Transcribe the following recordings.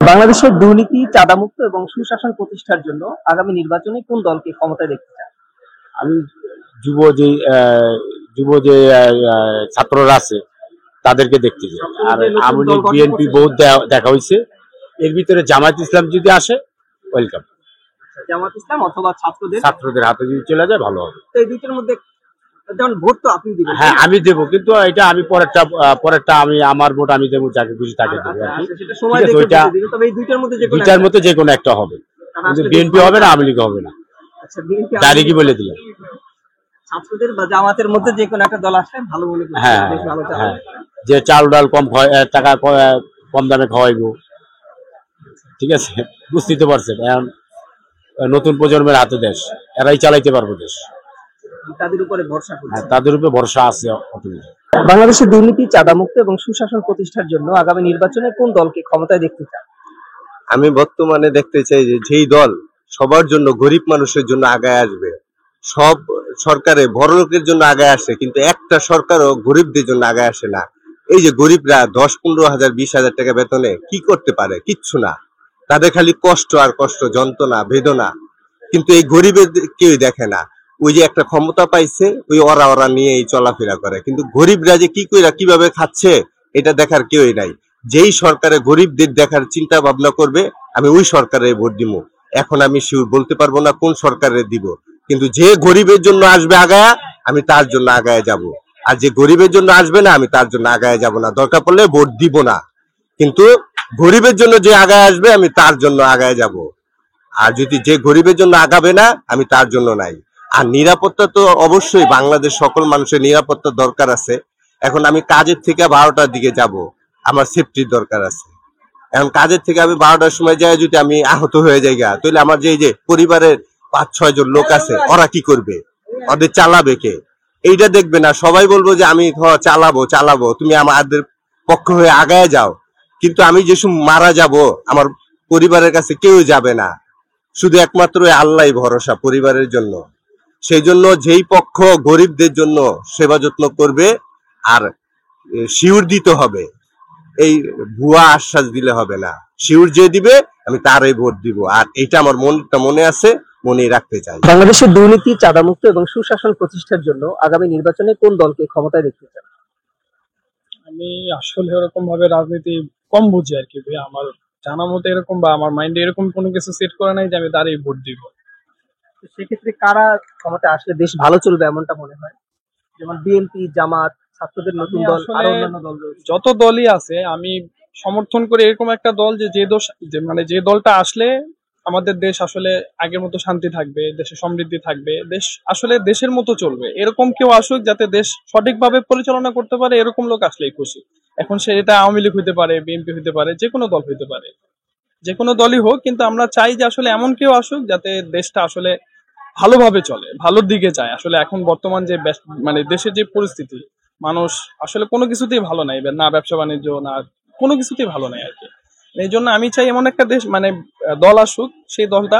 বাংলাদেশের দুর্নীতি, চাঁদামুক্ত এবং সুশাসন প্রতিষ্ঠার জন্য আগামী নির্বাচনে কোন দলকে ক্ষমতায় দেখতে চান? আমি যুব যে যুব যে ছাত্ররা আছে তাদেরকে দেখতে চাই। আর আওয়ামী লীগ বিএনপি বহুত দেখা হয়েছে, এর ভিতরে জামায়াত ইসলাম যদি আসে ওয়েলকাম। জামাত ইসলাম অথবা ছাত্রদের হাতে যদি চলে যায় ভালো হবে। তো এই দুইটার মধ্যে যেমন ভোট তো আপনি দিবেন। হ্যাঁ আমি দেবো, কিন্তু এটা আমি পরেরটা আমি আমার ভোট আমি দেবো, যাকে খুশি তাকে দেবো আর কি। সেটা সময় দেখে দিবেন, তবে এই দুইটার মধ্যে দুইটার মধ্যে যে কোনো একটা হবে, কিন্তু বিএনপি হবে না, আওয়ামী লীগ হবে না। আচ্ছা, বিএনপি ডাইরেক্টই বলে দিলাম। ছাত্রদের বা জামাতের মধ্যে যে কোনো একটা দল আসলে ভালো মনে করি। হ্যাঁ হ্যাঁ, যে চাল ডাল কম টাকা কম দামে খাওয়াইবো, ঠিক আছে, বুঝতেই তো পারছেন। এখন নতুন প্রজন্মের হাতে দেশ, এরাই চালাইতে পারবো দেশ, তাদের উপরে ভরসা করছি। হ্যাঁ তাদের উপরে ভরসা আছে। বাংলাদেশের দুর্নীতি, চাঁদামুক্ত এবং সুশাসন প্রতিষ্ঠার জন্য আগামী নির্বাচনে কোন দলকে ক্ষমতায় দেখতে চান? আমি বর্তমানে দেখতে চাই যে যেই দল সবার জন্য, গরিব মানুষের জন্য আগায় আসবে। সব সরকারে বড় লোকের জন্য আগায় আসে, কিন্তু একটা সরকারও গরিবদের জন্য আগায় আসে না। এই যে গরিবরা 10-15 হাজার 20 হাজার টাকা বেতনে কি করতে পারে? কিচ্ছু না। তাদের খালি কষ্ট আর কষ্ট, যন্ত্রণা, বেদনা, কিন্তু এই গরিবের কেউ দেখে না। ওই যে একটা ক্ষমতা পাইছে, ওই ওরা নিয়ে এই চলাফেরা করে, কিন্তু গরিবরা যে কি কইরা কিভাবে খাচ্ছে এটা দেখার কেউই নাই। যেই সরকারে গরিবদের দেখার চিন্তা ভাবনা করবে, আমি ওই সরকারে ভোট দিব। এখন আমি শিওর বলতে পারবো না কোন সরকারে দিব, কিন্তু যে গরিবের জন্য আসবে আগায়া, আমি তার জন্য আগায় যাব। আর যে গরিবের জন্য আসবে না, আমি তার জন্য আগায় যাব না, দরকার পড়লে ভোট দিব না। কিন্তু গরিবের জন্য যে আগায় আসবে, আমি তার জন্য আগায় যাব। আর যদি যে গরিবের জন্য আগাবে না, আমি তার জন্য নাই। আর নিরাপত্তা তো অবশ্যই বাংলাদেশ সকল মানুষের নিরাপত্তার দরকার আছে। এখন আমি কাজের থেকে 12টার দিকে যাব, আমার সেফটির দরকার আছে। এখন কাজের থেকে আমি 12টার সময় যাই, যদি আমি আহত হয়ে যাই, তাহলে আমার যে পরিবারের 5-6 জন লোক আছে, ওরা কি করবে? ওদের চালাবে কে? এইটা দেখবে না। সবাই বলবো যে আমি চালাবো, তুমি আমাদের পক্ষ হয়ে আগায় যাও, কিন্তু আমি যে সময় মারা যাব, আমার পরিবারের কাছে কেউ যাবে না। শুধু একমাত্র আল্লাহই ভরসা পরিবারের জন্য। সেই জন্য যেই পক্ষ গরিবদের জন্য সেবা যত্ন করবে, আর শিউর দিতে হবে, এই ভুয়া আশ্বাস দিলে হবে না। শিউর যে দিবে, আমি তারই ভোট দিব। আর এটা আমার মনে আছে, মনে রাখতে চাই। বাংলাদেশের দুর্নীতি, চাঁদামুক্ত এবং সুশাসন প্রতিষ্ঠার জন্য আগামী নির্বাচনে কোন দলকে ক্ষমতায় দেখতে চান? আমি আসলে ওরকম ভাবে রাজনীতি কম বুঝি আর কি ভাই। আমার জানা মতো এরকম বা আমার মাইন্ডে এরকম কোনো কিছু সেট করে নাই যে আমি তারই ভোট দিব। সেক্ষেত্রে কারা ক্ষমতায় আসলে দেশ ভালো চলবে এমনটা মনে হয়? যেমন বিএনপি, জামাত, ছাত্রদের নতুন দল, আরো অন্যান্য দল রয়েছে। যত দলই আছে আমি সমর্থন করে এরকম একটা দল যে দলটা আসলে আমাদের দেশ আসলে আগের মতো শান্তি থাকবে, দেশে সমৃদ্ধি থাকবে, দেশ আসলে দেশের মতো চলবে, এরকম কেউ আসুক যাতে দেশ সঠিকভাবে পরিচালনা করতে পারে, এরকম লোক আসলেই খুশি। এখন সেটা আওয়ামী লীগ হইতে পারে, বিএনপি হইতে পারে, যে কোনো দল হইতে পারে, যে কোনো দলই হোক, কিন্তু আমরা চাই যে আসলে এমন কেউ আসুক যাতে দেশটা আসলে ভালোভাবে চলে, ভালোর দিকে যায়। আসলে এখন বর্তমান যে দেশের যে পরিস্থিতি, মানুষ আসলে কোনো কিছুতেই ভালো নাই, না ব্যবসা বাণিজ্য, না কোনো কিছুতেই ভালো নাই আর কি। এই জন্য আমি চাই এমন একটা দেশ দল আসুক, সেই দলটা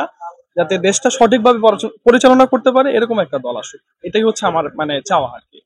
যাতে দেশটা সঠিকভাবে পরিচালনা করতে পারে, এরকম একটা দল আসুক। এটাই হচ্ছে আমার চাওয়া আর কি।